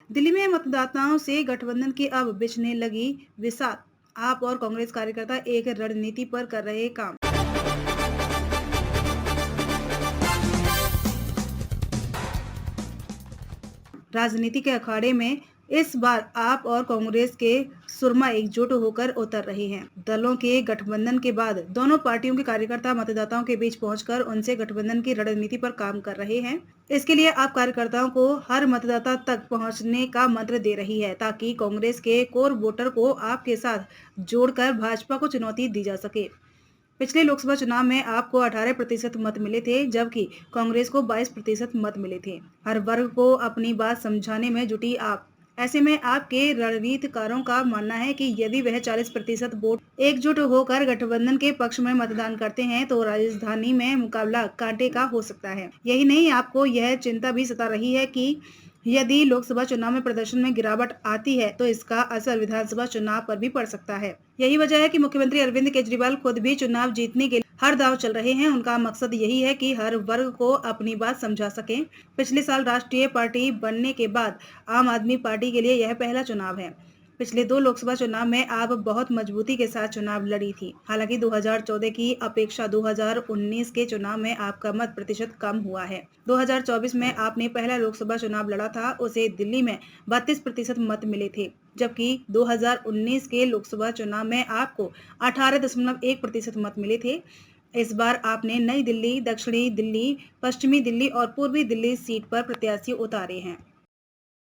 दिल्ली में मतदाताओं से गठबंधन की अब बिछने लगी बिसात। आप और कांग्रेस कार्यकर्ता एक रणनीति पर कर रहे काम। राजनीति के अखाड़े में इस बार आप और कांग्रेस के सुरमा एकजुट होकर उतर रहे हैं। दलों के गठबंधन के बाद दोनों पार्टियों के कार्यकर्ता मतदाताओं के बीच पहुंचकर उनसे गठबंधन की रणनीति पर काम कर रहे हैं। इसके लिए आप कार्यकर्ताओं को हर मतदाता तक पहुंचने का मंत्र दे रही है, ताकि कांग्रेस के कोर वोटर को आपके साथ जोड़कर भाजपा को चुनौती दी जा सके। पिछले लोकसभा चुनाव में आपको 18% मत मिले थे, जबकि कांग्रेस को 22% मत मिले थे। हर वर्ग को अपनी बात समझाने में जुटी आप। ऐसे में आपके रणनीतिकारों का मानना है कि यदि वह 40% वोट एकजुट होकर गठबंधन के पक्ष में मतदान करते हैं, तो राजधानी में मुकाबला कांटे का हो सकता है। यही नहीं, आपको यह चिंता भी सता रही है कि यदि लोकसभा चुनाव में प्रदर्शन में गिरावट आती है, तो इसका असर विधानसभा चुनाव पर भी पड़ सकता है। यही वजह है कि मुख्यमंत्री अरविंद केजरीवाल खुद भी चुनाव जीतने के लिए हर दांव चल रहे हैं। उनका मकसद यही है कि हर वर्ग को अपनी बात समझा सकें। पिछले साल राष्ट्रीय पार्टी बनने के बाद आम आदमी पार्टी के लिए यह पहला चुनाव है। पिछले 2 लोकसभा चुनाव में आप बहुत मजबूती के साथ चुनाव लड़ी थी। हालांकि 2014 की अपेक्षा 2019 के चुनाव में आपका मत प्रतिशत कम हुआ है। 2024 में आपने पहला लोकसभा चुनाव लड़ा था, उसे दिल्ली में 32% मत मिले थे, जबकि 2019 के लोकसभा चुनाव में आपको 18.1% मत मिले थे। इस बार आपने नई दिल्ली, दक्षिणी दिल्ली, पश्चिमी दिल्ली और पूर्वी दिल्ली सीट पर प्रत्याशी उतारे हैं।